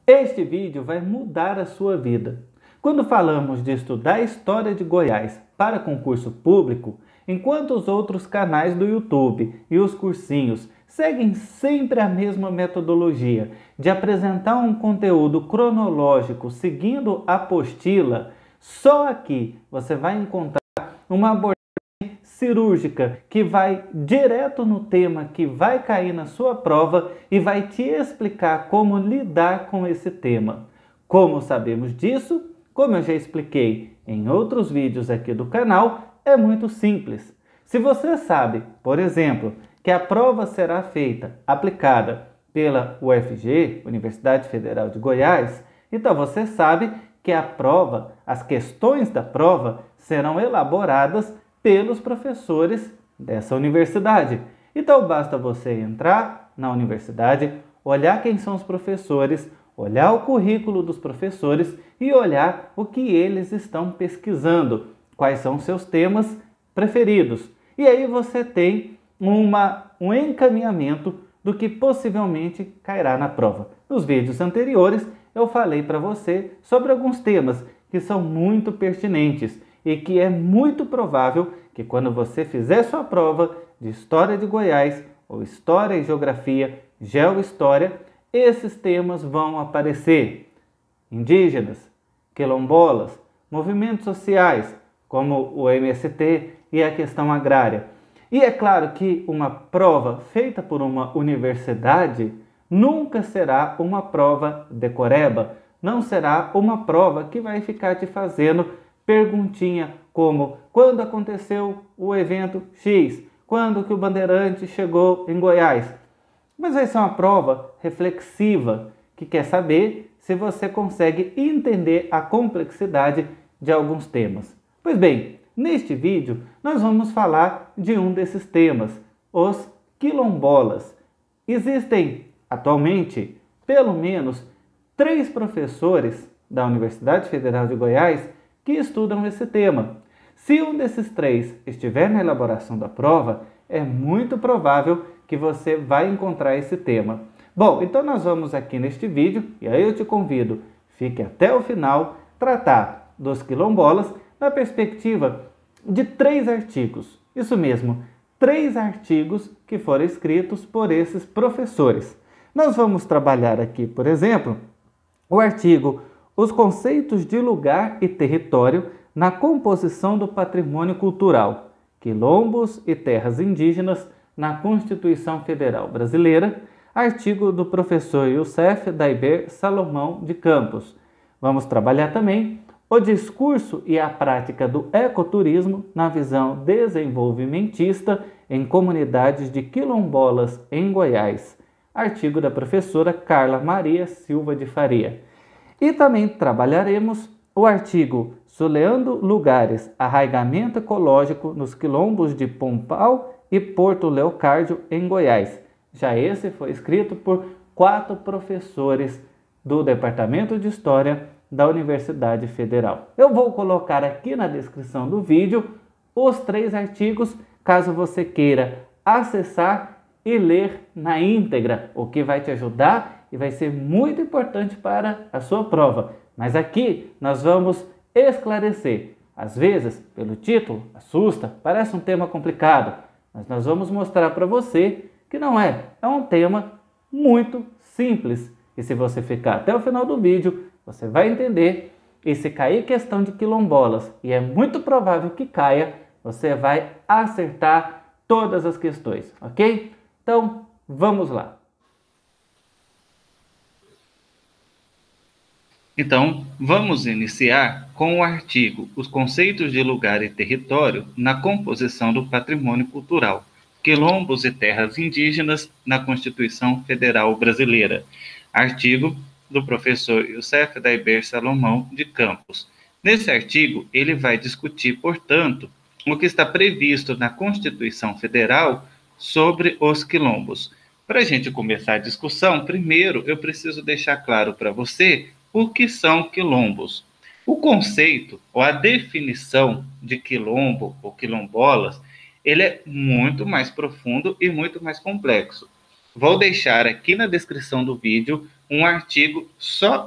Este vídeo vai mudar a sua vida. Quando falamos de estudar a história de Goiás para concurso público, enquanto os outros canais do YouTube e os cursinhos seguem sempre a mesma metodologia de apresentar um conteúdo cronológico seguindo a apostila, só aqui você vai encontrar uma abordagem cirúrgica que vai direto no tema que vai cair na sua prova e vai te explicar como lidar com esse tema. Como sabemos disso? Como eu já expliquei em outros vídeos aqui do canal, é muito simples. Se você sabe, por exemplo, que a prova será feita, aplicada pela UFG, Universidade Federal de Goiás, então você sabe que a prova, as questões da prova serão elaboradas pelos professores dessa universidade. Então basta você entrar na universidade, olhar quem são os professores, olhar o currículo dos professores e olhar o que eles estão pesquisando, quais são seus temas preferidos. E aí você tem um encaminhamento do que possivelmente cairá na prova. Nos vídeos anteriores eu falei para você sobre alguns temas que são muito pertinentes e que é muito provável que quando você fizer sua prova de História de Goiás ou História e Geografia, Geohistória, esses temas vão aparecer. Indígenas, quilombolas, movimentos sociais, como o MST e a questão agrária. E é claro que uma prova feita por uma universidade nunca será uma prova decoreba, não será uma prova que vai ficar te fazendo perguntinha como: quando aconteceu o evento X? Quando que o Bandeirante chegou em Goiás? Mas vai ser uma prova reflexiva, que quer saber se você consegue entender a complexidade de alguns temas. Pois bem, neste vídeo nós vamos falar de um desses temas, os quilombolas. Existem atualmente pelo menos 3 professores da Universidade Federal de Goiás que estudam esse tema. Se um desses 3 estiver na elaboração da prova, é muito provável que você vai encontrar esse tema. Bom, então nós vamos aqui neste vídeo, e aí eu te convido, fique até o final, tratar dos quilombolas na perspectiva de 3 artigos. Isso mesmo, 3 artigos que foram escritos por esses professores. Nós vamos trabalhar aqui, por exemplo, o artigo Os conceitos de lugar e território na composição do patrimônio cultural, quilombos e terras indígenas na Constituição Federal Brasileira, artigo do professor Youssef Daiber Salomão de Campos. Vamos trabalhar também o discurso e a prática do ecoturismo na visão desenvolvimentista em comunidades de quilombolas em Goiás, artigo da professora Carla Maria Silva de Faria. E também trabalharemos o artigo Soleando Lugares, Arraigamento Ecológico nos Quilombos de Pompal e Porto Leocárdio, em Goiás. Já esse foi escrito por 4 professores do Departamento de História da Universidade Federal. Eu vou colocar aqui na descrição do vídeo os 3 artigos, caso você queira acessar e ler na íntegra, o que vai te ajudar e vai ser muito importante para a sua prova. Mas aqui nós vamos esclarecer. Às vezes, pelo título, assusta, parece um tema complicado, mas nós vamos mostrar para você que não é. É um tema muito simples. E se você ficar até o final do vídeo, você vai entender. E se cair questão de quilombolas, e é muito provável que caia, você vai acertar todas as questões, ok? Então, vamos lá. Então, vamos iniciar com o artigo Os conceitos de lugar e território na composição do patrimônio cultural, quilombos e terras indígenas na Constituição Federal Brasileira, artigo do professor Youssef Daiber Salomão de Campos. Nesse artigo, ele vai discutir, portanto, o que está previsto na Constituição Federal sobre os quilombos. Para a gente começar a discussão, primeiro eu preciso deixar claro para você o que são quilombos. O conceito ou a definição de quilombo ou quilombolas, ele é muito mais profundo e muito mais complexo. Vou deixar aqui na descrição do vídeo um artigo só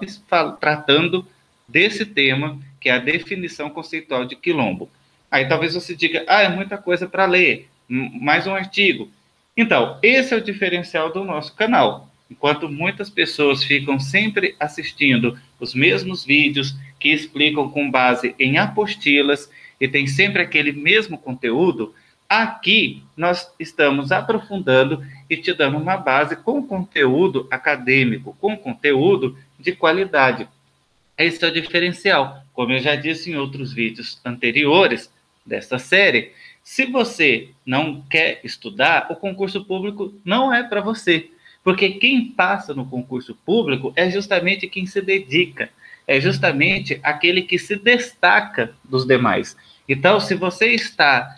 tratando desse tema, que é a definição conceitual de quilombo. Aí talvez você diga, é muita coisa para ler, mais um artigo. Então, esse é o diferencial do nosso canal. Enquanto muitas pessoas ficam sempre assistindo os mesmos vídeos que explicam com base em apostilas e tem sempre aquele mesmo conteúdo, aqui nós estamos aprofundando e te dando uma base com conteúdo acadêmico, com conteúdo de qualidade. Esse é o diferencial. Como eu já disse em outros vídeos anteriores desta série, se você não quer estudar, o concurso público não é para você. Porque quem passa no concurso público é justamente quem se dedica, é justamente aquele que se destaca dos demais. Então, se você está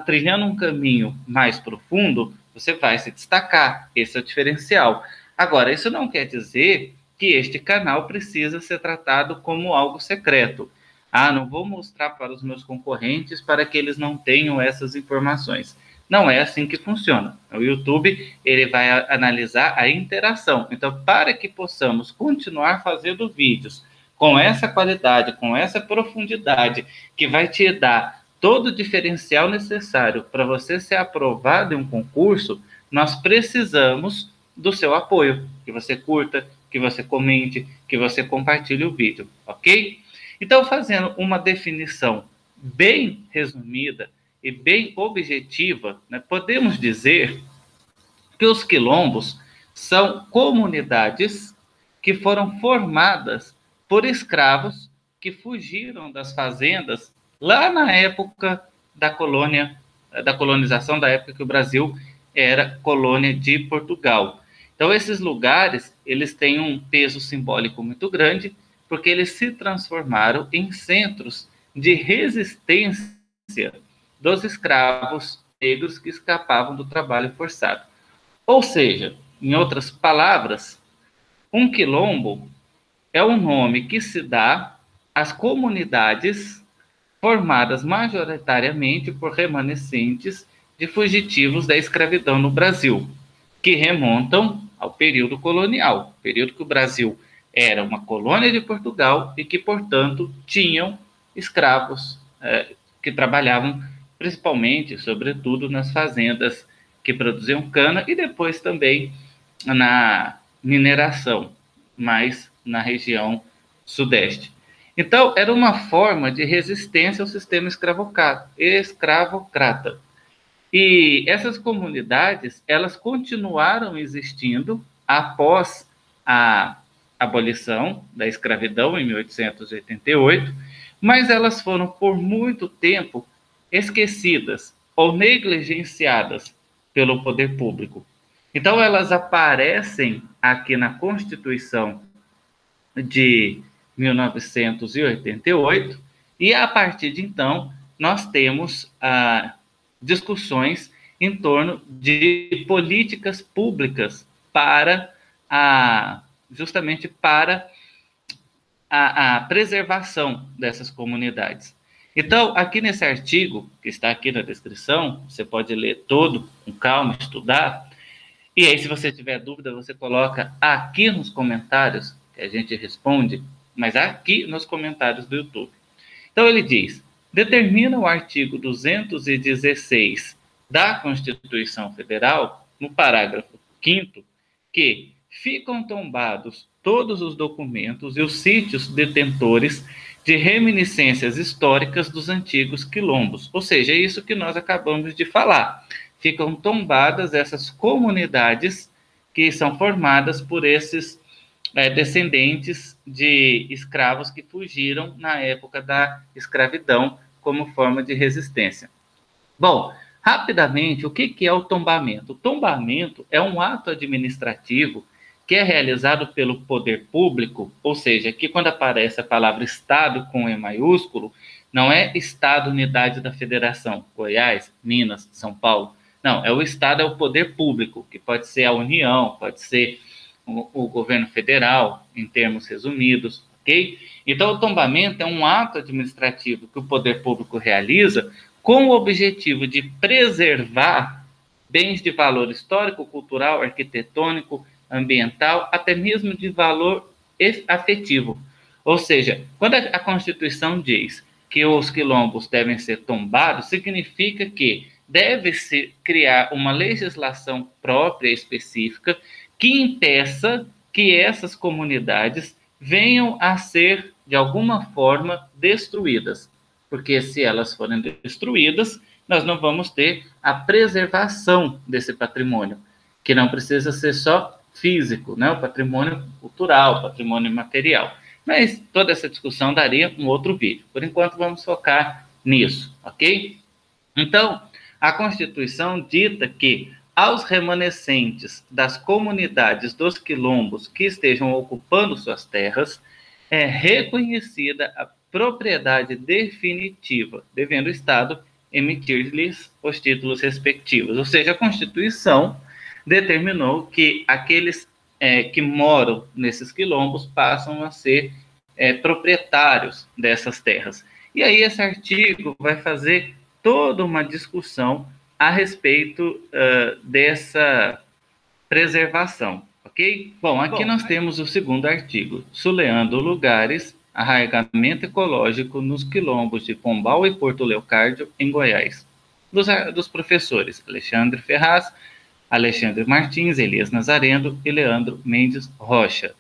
trilhando um caminho mais profundo, você vai se destacar. Esse é o diferencial. Agora, isso não quer dizer que este canal precisa ser tratado como algo secreto. Não vou mostrar para os meus concorrentes para que eles não tenham essas informações. Não é assim que funciona. O YouTube, ele vai analisar a interação. Então, para que possamos continuar fazendo vídeos com essa qualidade, com essa profundidade, que vai te dar todo o diferencial necessário para você ser aprovado em um concurso, nós precisamos do seu apoio, que você curta, que você comente, que você compartilhe o vídeo, ok? Então, fazendo uma definição bem resumida e bem objetiva, né, podemos dizer que os quilombos são comunidades que foram formadas por escravos que fugiram das fazendas lá na época da colonização, da época que o Brasil era colônia de Portugal. Então, esses lugares, eles têm um peso simbólico muito grande, porque eles se transformaram em centros de resistência dos escravos negros que escapavam do trabalho forçado. Ou seja, em outras palavras, um quilombo é um nome que se dá às comunidades formadas majoritariamente por remanescentes de fugitivos da escravidão no Brasil, que remontam ao período colonial, período que o Brasil era uma colônia de Portugal e que, portanto, tinham escravos que trabalhavam principalmente, sobretudo, nas fazendas que produziam cana e depois também na mineração, mais na região sudeste. Então, era uma forma de resistência ao sistema escravocrata. E essas comunidades, elas continuaram existindo após a abolição da escravidão em 1888, mas elas foram por muito tempo esquecidas ou negligenciadas pelo poder público. Então, elas aparecem aqui na Constituição de 1988, e a partir de então, nós temos discussões em torno de políticas públicas para justamente para a preservação dessas comunidades. Então, aqui nesse artigo, que está aqui na descrição, você pode ler todo com calma, estudar, e aí, se você tiver dúvida, você coloca aqui nos comentários, que a gente responde, mas aqui nos comentários do YouTube. Então, ele diz, determina o artigo 216 da Constituição Federal, no parágrafo 5º, que ficam tombados todos os documentos e os sítios detentores de reminiscências históricas dos antigos quilombos. Ou seja, é isso que nós acabamos de falar. Ficam tombadas essas comunidades que são formadas por esses descendentes de escravos que fugiram na época da escravidão como forma de resistência. Bom, rapidamente, o que é o tombamento? O tombamento é um ato administrativo que é realizado pelo poder público, ou seja, aqui quando aparece a palavra Estado com E maiúsculo, não é Estado unidade da Federação, Goiás, Minas, São Paulo. Não, o Estado é o poder público, que pode ser a União, pode ser o governo federal, em termos resumidos, ok? Então, o tombamento é um ato administrativo que o poder público realiza com o objetivo de preservar bens de valor histórico, cultural, arquitetônico, ambiental, até mesmo de valor afetivo. Ou seja, quando a Constituição diz que os quilombos devem ser tombados, significa que deve-se criar uma legislação própria, específica, que impeça que essas comunidades venham a ser, de alguma forma, destruídas. Porque se elas forem destruídas, nós não vamos ter a preservação desse patrimônio, que não precisa ser só físico, né? O patrimônio cultural, o patrimônio material. Mas toda essa discussão daria um outro vídeo. Por enquanto, vamos focar nisso, ok? Então, a Constituição dita que aos remanescentes das comunidades dos quilombos que estejam ocupando suas terras é reconhecida a propriedade definitiva, devendo o Estado emitir-lhes os títulos respectivos. Ou seja, a Constituição determinou que aqueles que moram nesses quilombos passam a ser proprietários dessas terras. E aí esse artigo vai fazer toda uma discussão a respeito dessa preservação, ok? Bom, aqui nós temos o segundo artigo, Suleando lugares, arraigamento ecológico nos quilombos de Pombal e Porto Leocárdio, em Goiás, dos professores Alexandre Ferraz, Alexandre Martins, Elias Nazareno e Leandro Mendes Rocha.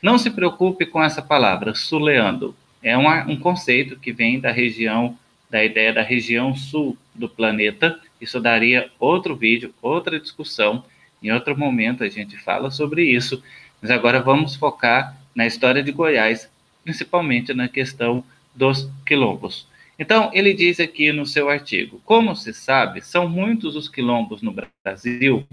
Não se preocupe com essa palavra, suleando. É um conceito que vem da região, da ideia da região sul do planeta. Isso daria outro vídeo, outra discussão. Em outro momento a gente fala sobre isso. Mas agora vamos focar na história de Goiás, principalmente na questão dos quilombos. Então, ele diz aqui no seu artigo, como se sabe, são muitos os quilombos no Brasil,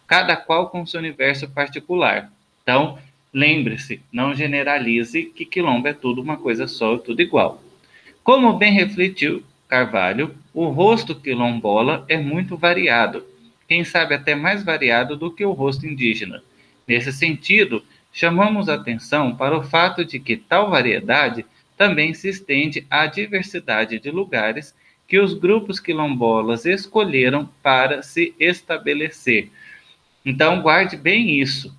cada qual com seu universo particular. Então, lembre-se, não generalize que quilombo é tudo uma coisa só, tudo igual. Como bem refletiu Carvalho, o rosto quilombola é muito variado, quem sabe até mais variado do que o rosto indígena. Nesse sentido, chamamos atenção para o fato de que tal variedade também se estende à diversidade de lugares que os grupos quilombolas escolheram para se estabelecer. Então, guarde bem isso.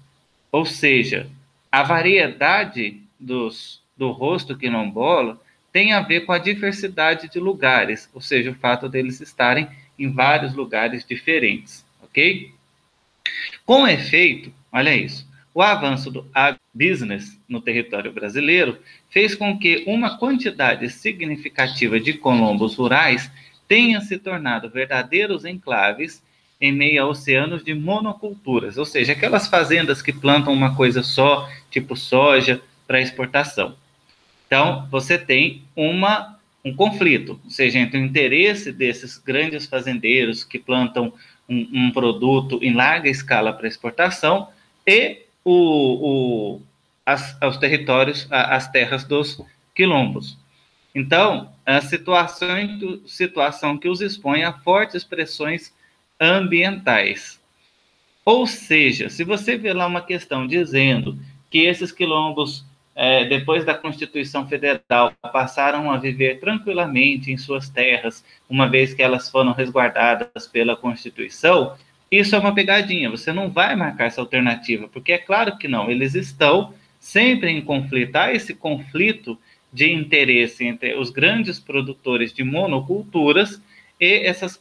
Ou seja, a variedade do rosto quilombola tem a ver com a diversidade de lugares, ou seja, o fato deles estarem em vários lugares diferentes, ok? Com efeito, olha isso, o avanço do agribusiness no território brasileiro fez com que uma quantidade significativa de quilombos rurais tenha se tornado verdadeiros enclaves em meio a oceanos de monoculturas, ou seja, aquelas fazendas que plantam uma coisa só, tipo soja, para exportação. Então, você tem um conflito, ou seja, entre o interesse desses grandes fazendeiros que plantam um produto em larga escala para exportação e os territórios, as terras dos quilombos. Então, a situação que os expõe a fortes pressões ambientais. Ou seja, se você vê lá uma questão dizendo que esses quilombos, depois da Constituição Federal, passaram a viver tranquilamente em suas terras, uma vez que elas foram resguardadas pela Constituição, isso é uma pegadinha, você não vai marcar essa alternativa, porque é claro que não, eles estão sempre em conflito. Há esse conflito de interesse entre os grandes produtores de monoculturas e essas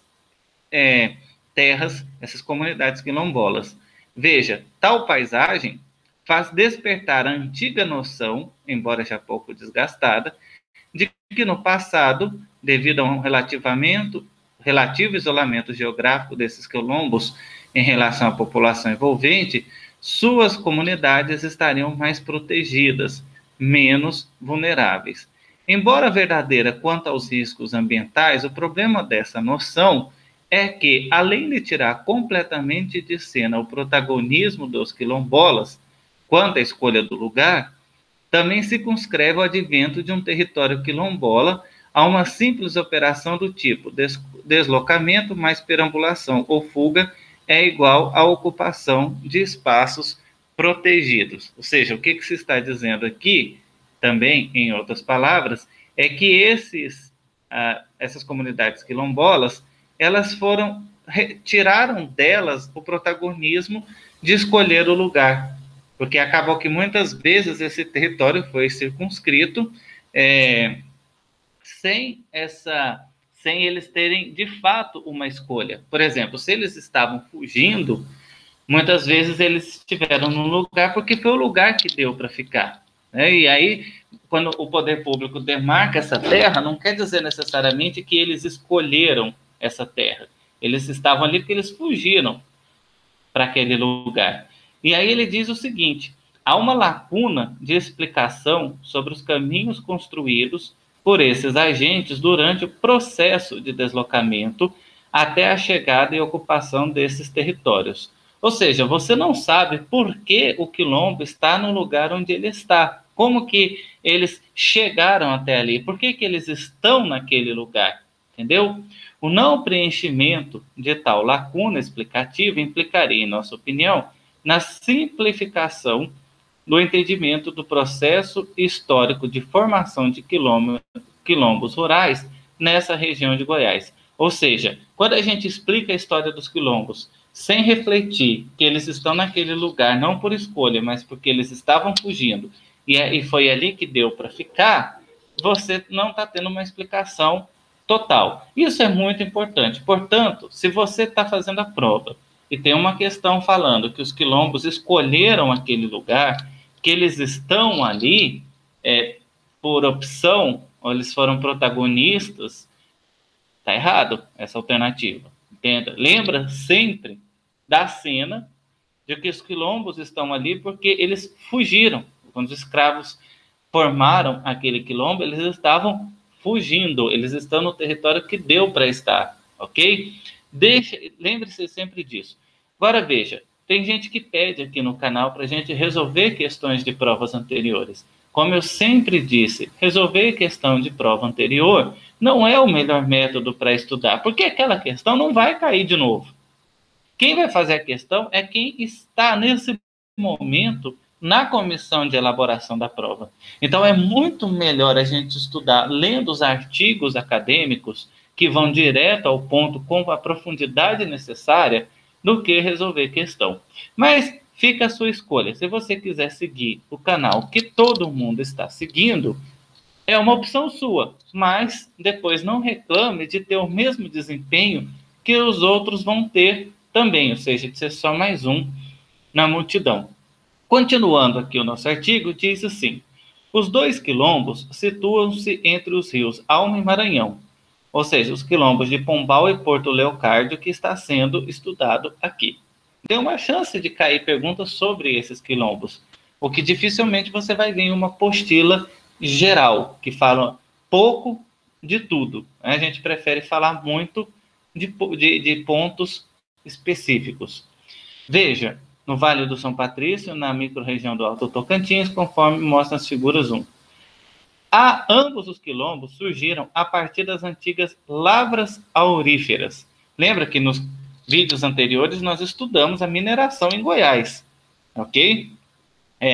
terras, essas comunidades quilombolas. Veja, tal paisagem faz despertar a antiga noção, embora já pouco desgastada, de que no passado, devido a um relativo isolamento geográfico desses quilombos em relação à população envolvente, suas comunidades estariam mais protegidas, menos vulneráveis. Embora verdadeira quanto aos riscos ambientais, o problema dessa noção é que, além de tirar completamente de cena o protagonismo dos quilombolas quanto à escolha do lugar, também circunscreve o advento de um território quilombola a uma simples operação do tipo deslocamento mais perambulação ou fuga é igual à ocupação de espaços protegidos. Ou seja, o que se está dizendo aqui, também, em outras palavras, é que essas comunidades quilombolas, elas tiraram delas o protagonismo de escolher o lugar. porque acabou que muitas vezes esse território foi circunscrito sem eles terem de fato uma escolha. Por exemplo, se eles estavam fugindo, muitas vezes eles estiveram num lugar porque foi o lugar que deu para ficar, né? E aí, quando o poder público demarca essa terra, não quer dizer necessariamente que eles escolheram essa terra. Eles estavam ali porque eles fugiram para aquele lugar. E aí ele diz o seguinte: há uma lacuna de explicação sobre os caminhos construídos por esses agentes durante o processo de deslocamento até a chegada e ocupação desses territórios. Ou seja, você não sabe por que o quilombo está no lugar onde ele está. Como que eles chegaram até ali? Por que eles estão naquele lugar? Entendeu? O não preenchimento de tal lacuna explicativa implicaria, em nossa opinião, na simplificação do entendimento do processo histórico de formação de quilombos rurais nessa região de Goiás. Ou seja, quando a gente explica a história dos quilombos sem refletir que eles estão naquele lugar não por escolha, mas porque eles estavam fugindo, e foi ali que deu para ficar, você não está tendo uma explicação total. Isso é muito importante. Portanto, se você está fazendo a prova e tem uma questão falando que os quilombos escolheram aquele lugar, que eles estão ali por opção, ou eles foram protagonistas, está errado essa alternativa. Entenda? Lembra sempre da cena de que os quilombos estão ali porque eles fugiram. Quando os escravos formaram aquele quilombo, eles estavam fugindo, eles estão no território que deu para estar, ok? Lembre-se sempre disso. Agora veja, tem gente que pede aqui no canal para a gente resolver questões de provas anteriores. Como eu sempre disse, resolver questão de prova anterior não é o melhor método para estudar, porque aquela questão não vai cair de novo. Quem vai fazer a questão é quem está nesse momento na comissão de elaboração da prova. Então, é muito melhor a gente estudar lendo os artigos acadêmicos que vão direto ao ponto com a profundidade necessária do que resolver questão. Mas fica a sua escolha. Se você quiser seguir o canal que todo mundo está seguindo, é uma opção sua, mas depois não reclame de ter o mesmo desempenho que os outros vão ter também, ou seja, de ser só mais um na multidão. Continuando aqui o nosso artigo, diz assim: os dois quilombos situam-se entre os rios Alma e Maranhão, ou seja, os quilombos de Pombal e Porto Leocárdio, que está sendo estudado aqui. Tem uma chance de cair perguntas sobre esses quilombos, o que dificilmente você vai ver em uma apostila geral, que fala pouco de tudo. A gente prefere falar muito de pontos específicos. Veja, no Vale do São Patrício, na microrregião do Alto Tocantins, conforme mostra as figuras 1. Ambos os quilombos surgiram a partir das antigas lavras auríferas. Lembra que nos vídeos anteriores nós estudamos a mineração em Goiás, ok?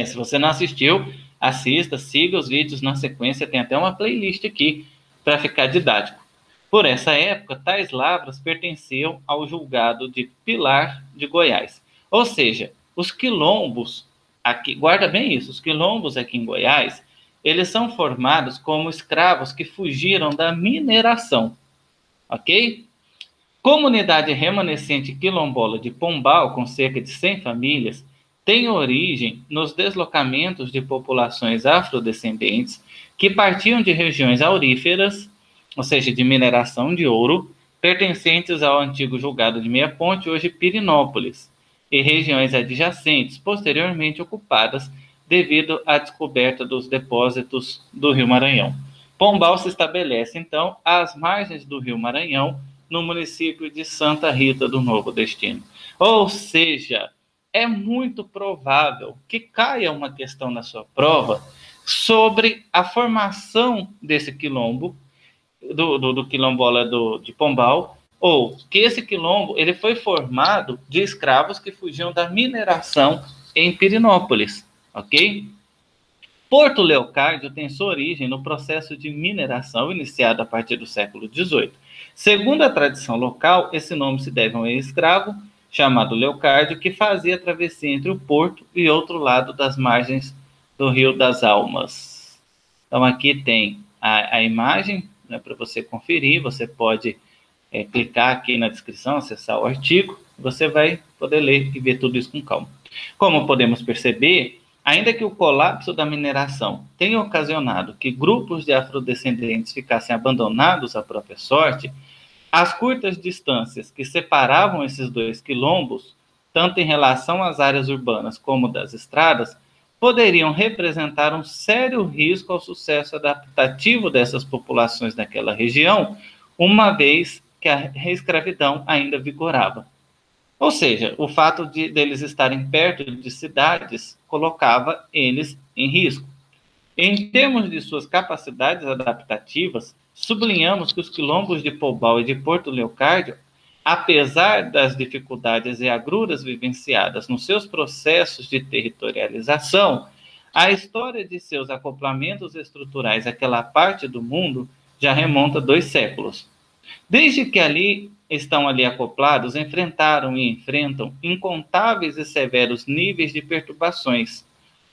Se você não assistiu, assista, siga os vídeos na sequência, tem até uma playlist aqui para ficar didático. Por essa época, tais lavras pertenciam ao julgado de Pilar de Goiás. Ou seja, os quilombos, aqui, guarda bem isso, os quilombos aqui em Goiás, eles são formados como escravos que fugiram da mineração, ok? Comunidade remanescente quilombola de Pombal, com cerca de 100 famílias, tem origem nos deslocamentos de populações afrodescendentes que partiam de regiões auríferas, ou seja, de mineração de ouro, pertencentes ao antigo julgado de Meia Ponte, hoje Pirinópolis, e regiões adjacentes, posteriormente ocupadas devido à descoberta dos depósitos do Rio Maranhão. Pombal se estabelece, então, às margens do Rio Maranhão, no município de Santa Rita do Novo Destino. Ou seja, é muito provável que caia uma questão na sua prova sobre a formação desse quilombo, do quilombola de Pombal, ou que esse quilombo ele foi formado de escravos que fugiam da mineração em Pirinópolis, ok? Porto Leocárdio tem sua origem no processo de mineração iniciado a partir do século XVIII. Segundo a tradição local, esse nome se deve a um escravo chamado Leocárdio, que fazia a travessia entre o porto e outro lado das margens do Rio das Almas. Então aqui tem a imagem, né, para você conferir. Você pode clicar aqui na descrição, acessar o artigo, você vai poder ler e ver tudo isso com calma. Como podemos perceber, ainda que o colapso da mineração tenha ocasionado que grupos de afrodescendentes ficassem abandonados à própria sorte, as curtas distâncias que separavam esses dois quilombos, tanto em relação às áreas urbanas como das estradas, poderiam representar um sério risco ao sucesso adaptativo dessas populações daquela região, uma vez que a escravidão ainda vigorava. Ou seja, o fato deles estarem perto de cidades colocava eles em risco. Em termos de suas capacidades adaptativas, sublinhamos que os quilombos de Pombal e de Porto Leocárdio, apesar das dificuldades e agruras vivenciadas nos seus processos de territorialização, a história de seus acoplamentos estruturais àquela parte do mundo já remonta 2 séculos. Desde que estão ali acoplados, enfrentaram e enfrentam incontáveis e severos níveis de perturbações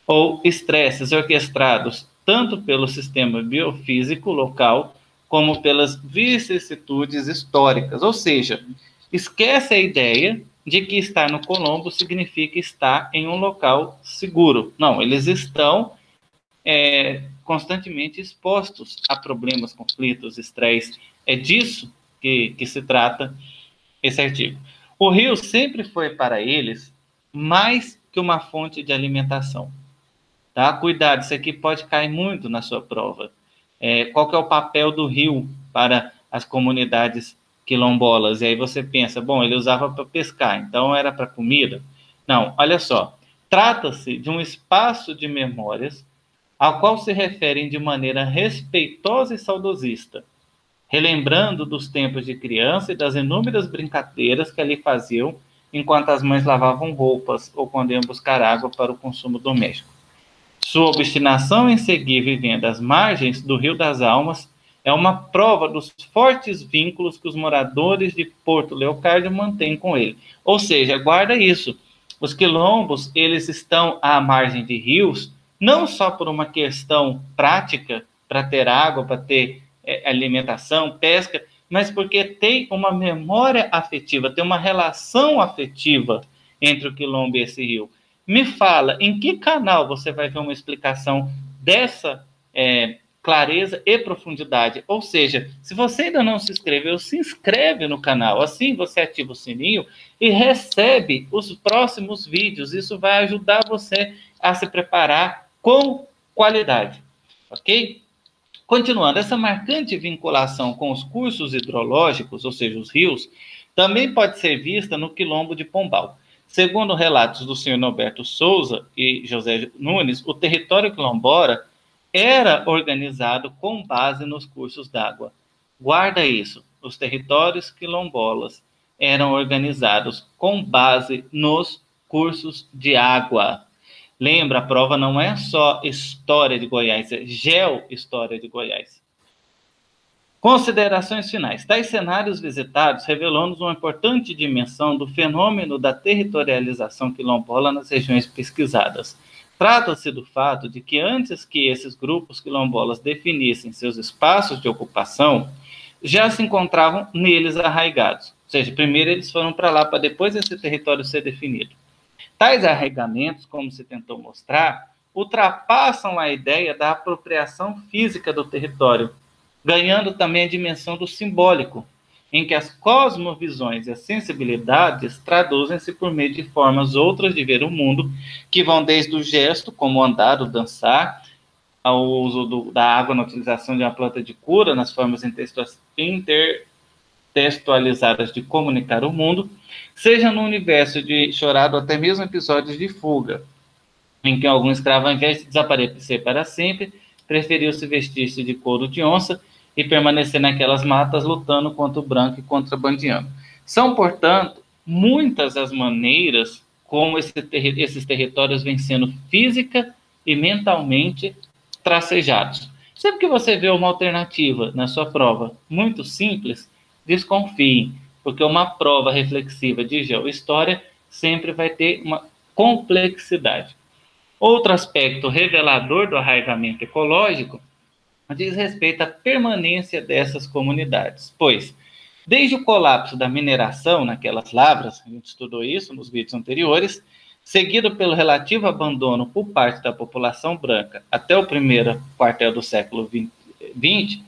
ou estresses orquestrados tanto pelo sistema biofísico local como pelas vicissitudes históricas. Ou seja, esquece a ideia de que estar no Colombo significa estar em um local seguro. Não, eles estão constantemente expostos a problemas, conflitos, estresse. É disso que se trata esse artigo. O rio sempre foi para eles mais que uma fonte de alimentação. Tá? Cuidado, isso aqui pode cair muito na sua prova. Qual que é o papel do rio para as comunidades quilombolas? E aí você pensa, bom, ele usava para pescar, então era para comida? Não, olha só. Trata-se de um espaço de memórias ao qual se referem de maneira respeitosa e saudosista, relembrando dos tempos de criança e das inúmeras brincadeiras que ali faziam enquanto as mães lavavam roupas ou quando iam buscar água para o consumo doméstico. Sua obstinação em seguir vivendo às margens do Rio das Almas é uma prova dos fortes vínculos que os moradores de Porto Leocárdio mantêm com ele. Ou seja, guarda isso. Os quilombos, eles estão à margem de rios, não só por uma questão prática, para ter água, para ter alimentação, pesca, mas porque tem uma memória afetiva, tem uma relação afetiva entre o quilombo e esse rio. Me fala, em que canal você vai ver uma explicação dessa clareza e profundidade? Ou seja, se você ainda não se inscreveu, se inscreve no canal, assim você ativa o sininho e recebe os próximos vídeos. Isso vai ajudar você a se preparar com qualidade, ok? Continuando, essa marcante vinculação com os cursos hidrológicos, ou seja, os rios, também pode ser vista no quilombo de Pombal. Segundo relatos do senhor Norberto Souza e José Nunes, o território quilombora era organizado com base nos cursos d'água. Guarda isso, os territórios quilombolas eram organizados com base nos cursos de água. Lembra, a prova não é só história de Goiás, é geohistória de Goiás. Considerações finais. Tais cenários visitados revelam-nos uma importante dimensão do fenômeno da territorialização quilombola nas regiões pesquisadas. Trata-se do fato de que antes que esses grupos quilombolas definissem seus espaços de ocupação, já se encontravam neles arraigados. Ou seja, primeiro eles foram para lá, para depois esse território ser definido. Tais arraigamentos, como se tentou mostrar, ultrapassam a ideia da apropriação física do território, ganhando também a dimensão do simbólico, em que as cosmovisões e as sensibilidades traduzem-se por meio de formas outras de ver o mundo, que vão desde o gesto, como andar ou dançar, ao uso da água na utilização de uma planta de cura, nas formas intertextualizadas de comunicar o mundo, seja no universo de chorado, até mesmo episódios de fuga, em que algum escravo, ao invés de desaparecer para sempre, preferiu se vestir-se de couro de onça e permanecer naquelas matas lutando contra o branco e contrabandeando. São, portanto, muitas as maneiras como esses territórios vêm sendo física e mentalmente tracejados. Sempre que você vê uma alternativa na sua prova muito simples, desconfie. porque uma prova reflexiva de geohistória sempre vai ter uma complexidade. Outro aspecto revelador do arraigamento ecológico diz respeito à permanência dessas comunidades, pois, desde o colapso da mineração naquelas lavras, a gente estudou isso nos vídeos anteriores, seguido pelo relativo abandono por parte da população branca até o primeiro quartel do século XX,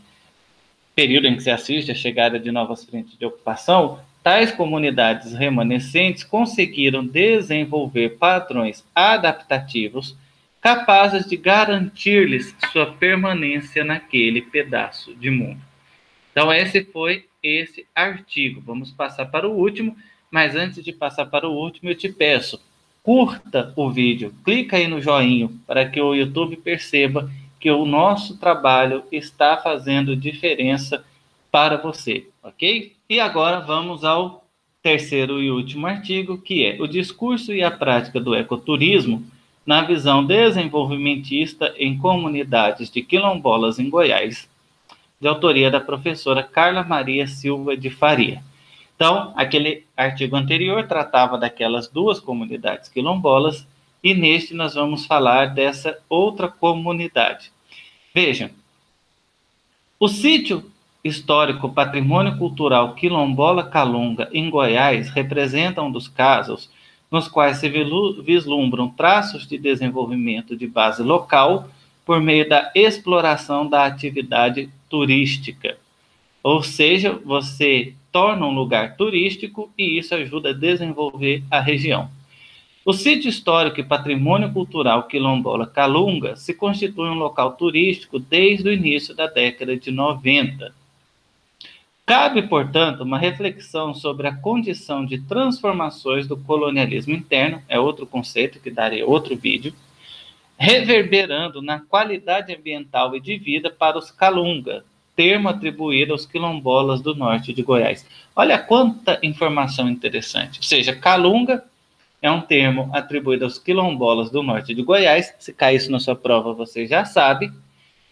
período em que se assiste à chegada de novas frentes de ocupação, tais comunidades remanescentes conseguiram desenvolver padrões adaptativos capazes de garantir-lhes sua permanência naquele pedaço de mundo. Então, esse foi esse artigo. Vamos passar para o último, mas antes de passar para o último, eu te peço, curta o vídeo, clica aí no joinha para que o YouTube perceba que o nosso trabalho está fazendo diferença para você, ok? E agora vamos ao terceiro e último artigo, que é o discurso e a prática do ecoturismo na visão desenvolvimentista em comunidades de quilombolas em Goiás, de autoria da professora Carla Maria Silva de Faria. Então, aquele artigo anterior tratava daquelas duas comunidades quilombolas, e neste nós vamos falar dessa outra comunidade. Vejam, o sítio histórico Patrimônio Cultural Quilombola Calunga, em Goiás, representa um dos casos nos quais se vislumbram traços de desenvolvimento de base local por meio da exploração da atividade turística. Ou seja, você torna um lugar turístico e isso ajuda a desenvolver a região. O sítio histórico e patrimônio cultural quilombola Calunga se constitui um local turístico desde o início da década de 90. Cabe, portanto, uma reflexão sobre a condição de transformações do colonialismo interno, é outro conceito que daria outro vídeo, reverberando na qualidade ambiental e de vida para os Calunga, termo atribuído aos quilombolas do norte de Goiás. Olha quanta informação interessante. Ou seja, Calunga é um termo atribuído aos quilombolas do norte de Goiás. Se cair isso na sua prova, você já sabe.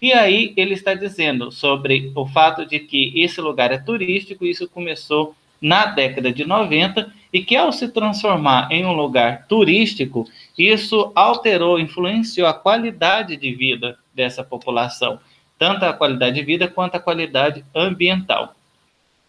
E aí ele está dizendo sobre o fato de que esse lugar é turístico, isso começou na década de 90, e que ao se transformar em um lugar turístico, isso alterou, influenciou a qualidade de vida dessa população, tanto a qualidade de vida quanto a qualidade ambiental.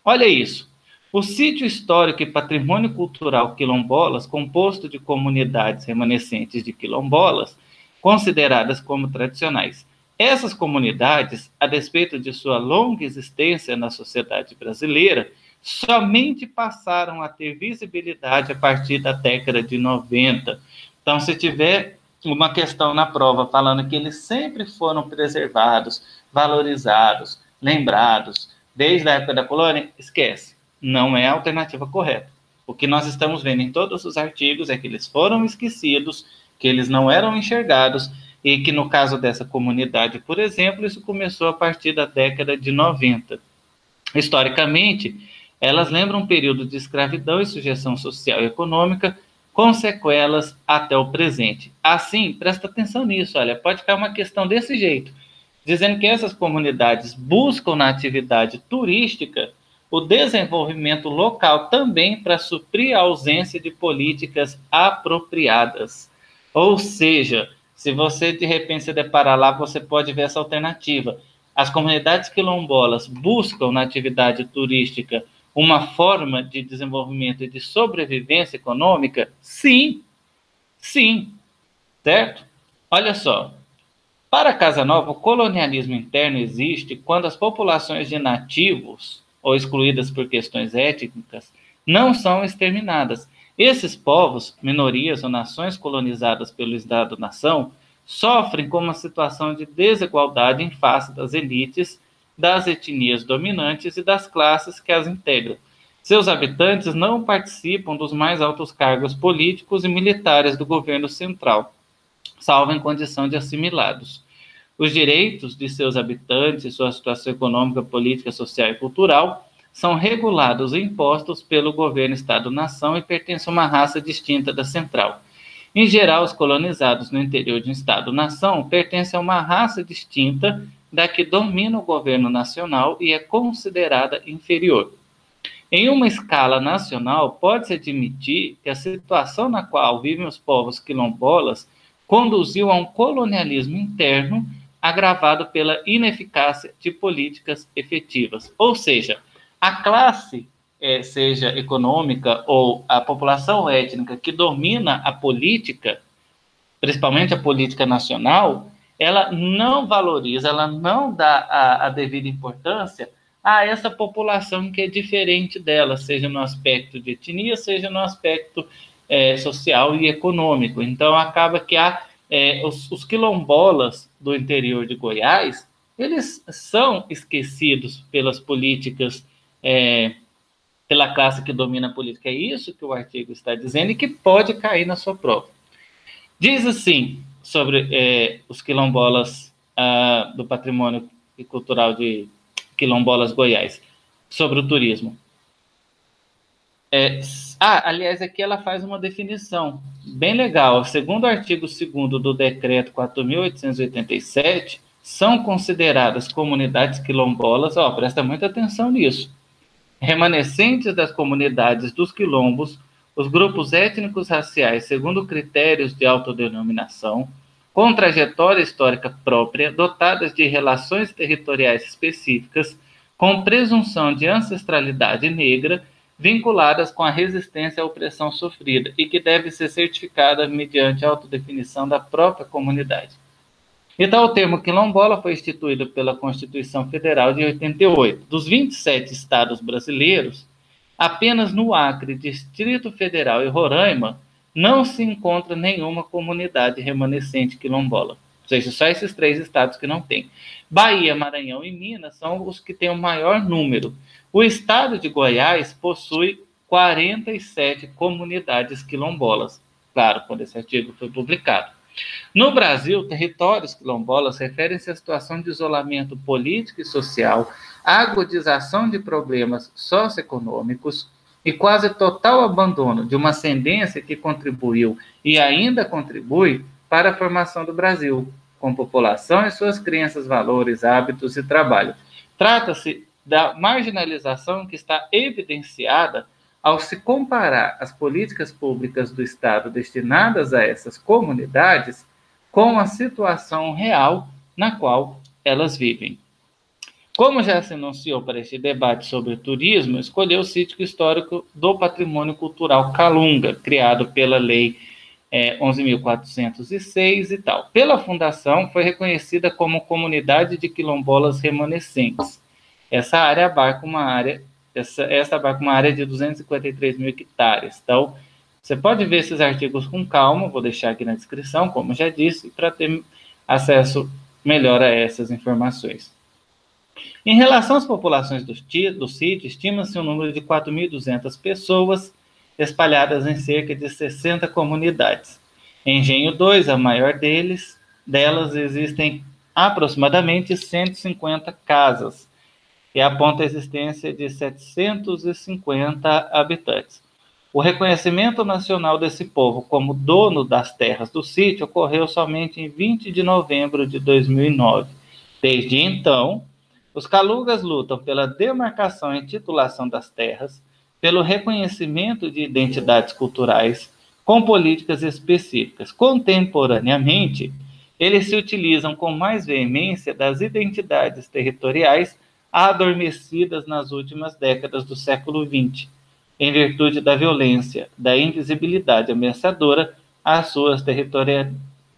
Olha isso. O sítio histórico e patrimônio cultural quilombolas, composto de comunidades remanescentes de quilombolas, consideradas como tradicionais. Essas comunidades, a despeito de sua longa existência na sociedade brasileira, somente passaram a ter visibilidade a partir da década de 90. Então, se tiver uma questão na prova falando que eles sempre foram preservados, valorizados, lembrados, desde a época da colônia, esquece. Não é a alternativa correta. O que nós estamos vendo em todos os artigos é que eles foram esquecidos, que eles não eram enxergados, e que no caso dessa comunidade, por exemplo, isso começou a partir da década de 90. Historicamente, elas lembram um período de escravidão e sujeição social e econômica, com sequelas até o presente. Assim, presta atenção nisso, olha, pode ficar uma questão desse jeito, dizendo que essas comunidades buscam na atividade turística o desenvolvimento local também para suprir a ausência de políticas apropriadas. Ou seja, se você de repente se deparar lá, você pode ver essa alternativa. As comunidades quilombolas buscam na atividade turística uma forma de desenvolvimento e de sobrevivência econômica? Sim, sim, certo? Olha só, para Casa Nova, o colonialismo interno existe quando as populações de nativos, ou excluídas por questões étnicas, não são exterminadas. Esses povos, minorias ou nações colonizadas pelo Estado-nação, sofrem com uma situação de desigualdade em face das elites, das etnias dominantes e das classes que as integram. Seus habitantes não participam dos mais altos cargos políticos e militares do governo central, salvo em condição de assimilados. Os direitos de seus habitantes, sua situação econômica, política, social e cultural são regulados e impostos pelo governo Estado-nação e pertencem a uma raça distinta da central. Em geral, os colonizados no interior de um Estado-nação pertencem a uma raça distinta da que domina o governo nacional e é considerada inferior. Em uma escala nacional, pode-se admitir que a situação na qual vivem os povos quilombolas conduziu a um colonialismo interno agravado pela ineficácia de políticas efetivas. Ou seja, a classe, seja econômica ou a população étnica que domina a política, principalmente a política nacional, ela não valoriza, ela não dá a devida importância a essa população que é diferente dela, seja no aspecto de etnia, seja no aspecto social e econômico. Então, acaba que os quilombolas do interior de Goiás, eles são esquecidos pelas políticas, pela classe que domina a política. É isso que o artigo está dizendo e que pode cair na sua prova. Diz assim, sobre os quilombolas do patrimônio cultural de Quilombolas Goiás, sobre o turismo. Aliás, aqui ela faz uma definição bem legal. Segundo o artigo 2º do Decreto 4.887, são consideradas comunidades quilombolas, presta muita atenção nisso, remanescentes das comunidades dos quilombos, os grupos étnicos raciais segundo critérios de autodenominação, com trajetória histórica própria, dotadas de relações territoriais específicas, com presunção de ancestralidade negra, vinculadas com a resistência à opressão sofrida e que deve ser certificada mediante a autodefinição da própria comunidade. Então, o termo quilombola foi instituído pela Constituição Federal de 88. Dos 27 estados brasileiros, apenas no Acre, Distrito Federal e Roraima não se encontra nenhuma comunidade remanescente quilombola. Ou seja, só esses 3 estados que não tem. Bahia, Maranhão e Minas são os que têm o maior número. O estado de Goiás possui 47 comunidades quilombolas. Claro, quando esse artigo foi publicado. No Brasil, territórios quilombolas referem-se à situação de isolamento político e social, agudização de problemas socioeconômicos e quase total abandono de uma ascendência que contribuiu e ainda contribui para a formação do Brasil, com população e suas crenças, valores, hábitos e trabalho. Trata-se da marginalização que está evidenciada ao se comparar as políticas públicas do Estado destinadas a essas comunidades com a situação real na qual elas vivem. Como já se anunciou para este debate sobre o turismo, escolheu o sítio histórico do patrimônio cultural Calunga, criado pela Lei 11.406 e tal. Pela fundação, foi reconhecida como comunidade de quilombolas remanescentes. Essa abarca uma área de 253 mil hectares. Então, você pode ver esses artigos com calma, vou deixar aqui na descrição, como já disse, para ter acesso melhor a essas informações. Em relação às populações do sítio, estima-se um número de 4.200 pessoas espalhadas em cerca de 60 comunidades. Em Engenho 2, a maior delas existem aproximadamente 150 casas, e aponta a existência de 750 habitantes. O reconhecimento nacional desse povo como dono das terras do sítio ocorreu somente em 20 de novembro de 2009. Desde então, os calungas lutam pela demarcação e titulação das terras, pelo reconhecimento de identidades culturais, com políticas específicas. Contemporaneamente, eles se utilizam com mais veemência das identidades territoriais adormecidas nas últimas décadas do século XX, em virtude da violência, da invisibilidade ameaçadora às suas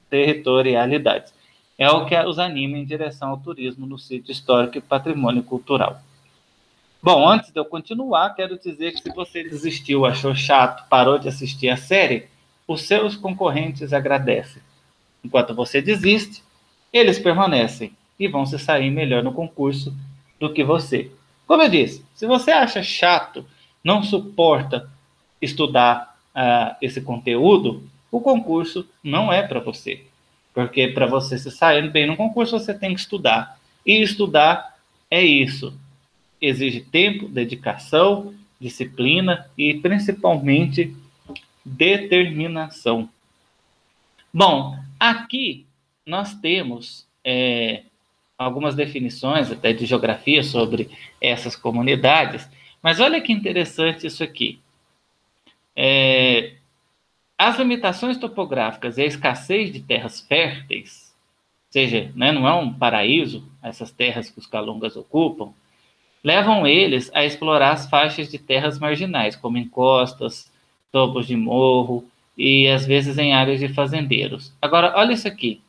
territorialidades. É o que os anima em direção ao turismo no sítio histórico e patrimônio cultural. Bom, antes de eu continuar, quero dizer que se você desistiu, achou chato, parou de assistir a série, os seus concorrentes agradecem. Enquanto você desiste, eles permanecem e vão se sair melhor no concurso do que você. Como eu disse, se você acha chato, não suporta estudar esse conteúdo, o concurso não é para você. Porque para você se sair bem no concurso, você tem que estudar. E estudar é isso. Exige tempo, dedicação, disciplina e, principalmente, determinação. Bom, aqui nós temos algumas definições até de geografia sobre essas comunidades, Mas olha que interessante isso aqui. As limitações topográficas e a escassez de terras férteis, ou seja, né, não é um paraíso essas terras que os calungas ocupam, levam eles a explorar as faixas de terras marginais, como encostas, topos de morro e às vezes em áreas de fazendeiros. Agora, olha isso aqui.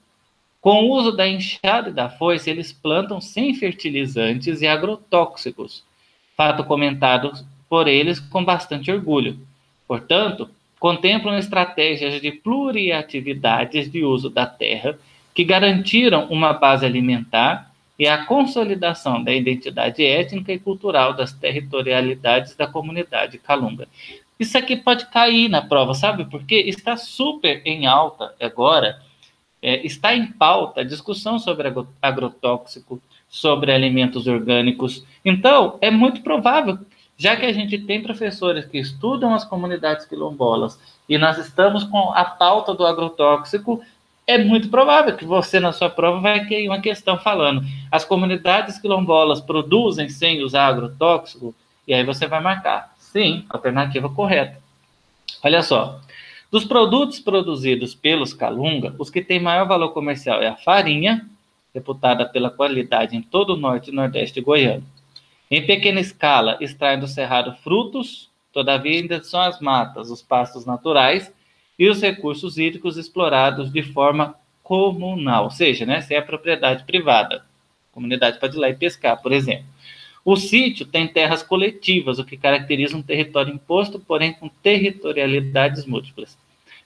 Com o uso da enxada e da foice, eles plantam sem fertilizantes e agrotóxicos, fato comentado por eles com bastante orgulho. Portanto, contemplam estratégias de pluriatividades de uso da terra que garantiram uma base alimentar e a consolidação da identidade étnica e cultural das territorialidades da comunidade calunga. Isso aqui pode cair na prova, sabe por quê? Está super em alta agora, está em pauta a discussão sobre agrotóxico, sobre alimentos orgânicos. Então, é muito provável, já que a gente tem professores que estudam as comunidades quilombolas e nós estamos com a pauta do agrotóxico, é muito provável que você, na sua prova, vai ter uma questão falando as comunidades quilombolas produzem sem usar agrotóxico, e aí você vai marcar. Sim, alternativa correta. Olha só, dos produtos produzidos pelos calunga, os que têm maior valor comercial é a farinha, reputada pela qualidade em todo o norte e nordeste goiano. Em pequena escala, extraem do cerrado frutos, todavia ainda são as matas, os pastos naturais e os recursos hídricos explorados de forma comunal, ou seja, né, sem a propriedade privada. A comunidade pode ir lá e pescar, por exemplo. O sítio tem terras coletivas, o que caracteriza um território imposto, porém com territorialidades múltiplas.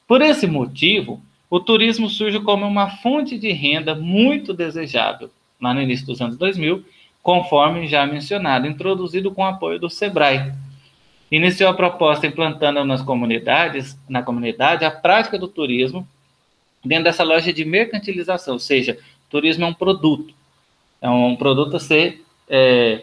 Por esse motivo, o turismo surge como uma fonte de renda muito desejável, lá no início dos anos 2000, conforme já mencionado, introduzido com o apoio do SEBRAE. Iniciou a proposta implantando na comunidade, a prática do turismo dentro dessa loja de mercantilização, ou seja, turismo é um produto a ser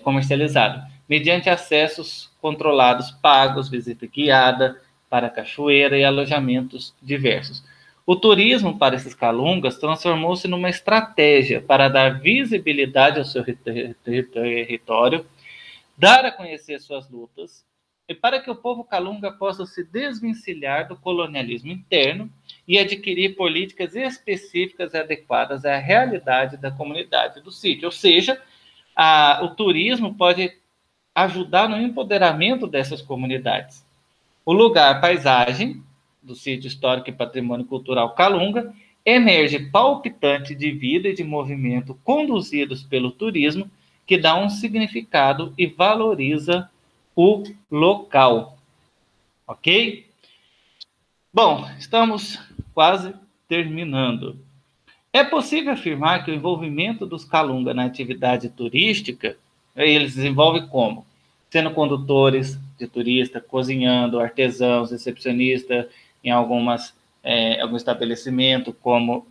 comercializado, mediante acessos controlados, pagos, visita guiada para cachoeira e alojamentos diversos. O turismo para esses calungas transformou-se numa estratégia para dar visibilidade ao seu território, dar a conhecer suas lutas, e para que o povo calunga possa se desvencilhar do colonialismo interno e adquirir políticas específicas e adequadas à realidade da comunidade do sítio. Ou seja, o turismo pode ajudar no empoderamento dessas comunidades. O lugar, a paisagem do sítio histórico e patrimônio cultural calunga emerge palpitante de vida e de movimento conduzidos pelo turismo, que dá um significado e valoriza o local. Ok? Bom, estamos quase terminando. É possível afirmar que o envolvimento dos calunga na atividade turística, eles desenvolvem como? Sendo condutores de turista, cozinhando, artesãos, recepcionistas em algum estabelecimento, como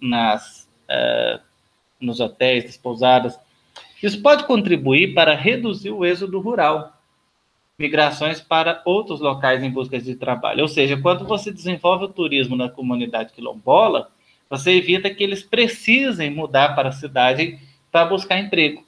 nos hotéis, nas pousadas. Isso pode contribuir para reduzir o êxodo rural, migrações para outros locais em busca de trabalho. Ou seja, quando você desenvolve o turismo na comunidade quilombola, você evita que eles precisem mudar para a cidade para buscar emprego.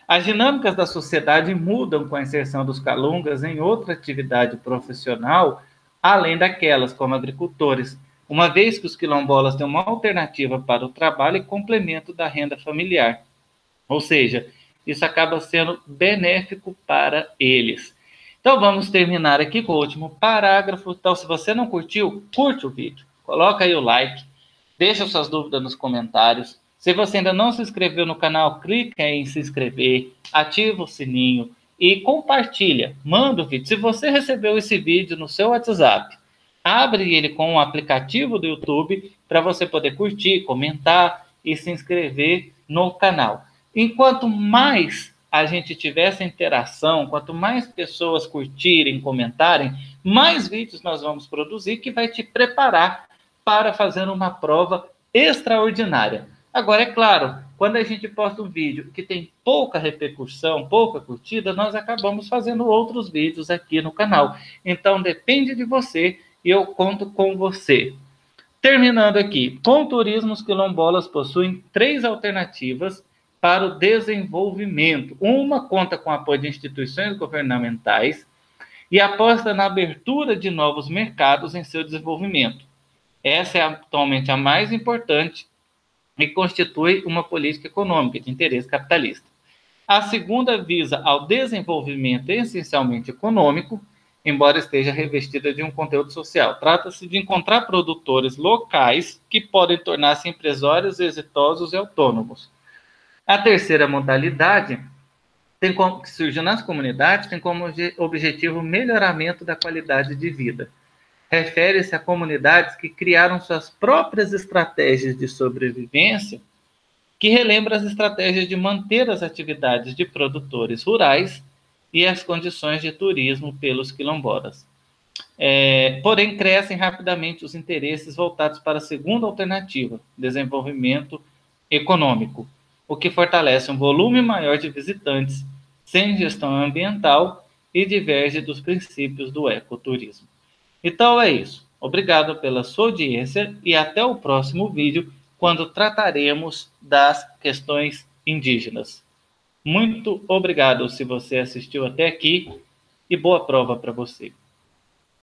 As dinâmicas da sociedade mudam com a inserção dos calungas em outra atividade profissional, além daquelas como agricultores, uma vez que os quilombolas têm uma alternativa para o trabalho e complemento da renda familiar. Ou seja, isso acaba sendo benéfico para eles. Então, vamos terminar aqui com o último parágrafo. Então, se você não curtiu, curte o vídeo. Coloca aí o like. Deixa suas dúvidas nos comentários. Se você ainda não se inscreveu no canal, clica em se inscrever, ativa o sininho e compartilha. Manda o vídeo. Se você recebeu esse vídeo no seu WhatsApp, abre ele com o aplicativo do YouTube para você poder curtir, comentar e se inscrever no canal. Enquanto mais a gente tiver essa interação, quanto mais pessoas curtirem, comentarem, mais vídeos nós vamos produzir que vai te preparar para fazer uma prova extraordinária. Agora, é claro, quando a gente posta um vídeo que tem pouca repercussão, pouca curtida, nós acabamos fazendo outros vídeos aqui no canal. Então, depende de você e eu conto com você. Terminando aqui, com turismo, os quilombolas possuem 3 alternativas para o desenvolvimento. Uma conta com apoio de instituições governamentais, e aposta na abertura de novos mercados em seu desenvolvimento. Essa é atualmente a mais importante e constitui uma política econômica de interesse capitalista. A segunda visa ao desenvolvimento essencialmente econômico, embora esteja revestida de um conteúdo social. Trata-se de encontrar produtores locais que podem tornar-se empresários exitosos e autônomos. A terceira modalidade, que surgiu nas comunidades, tem como objetivo o melhoramento da qualidade de vida. Refere-se a comunidades que criaram suas próprias estratégias de sobrevivência, que relembra as estratégias de manter as atividades de produtores rurais e as condições de turismo pelos quilombolas. Porém, crescem rapidamente os interesses voltados para a segunda alternativa, desenvolvimento econômico, o que fortalece um volume maior de visitantes, sem gestão ambiental e diverge dos princípios do ecoturismo. Então é isso. Obrigado pela sua audiência e até o próximo vídeo, quando trataremos das questões indígenas. Muito obrigado se você assistiu até aqui e boa prova para você.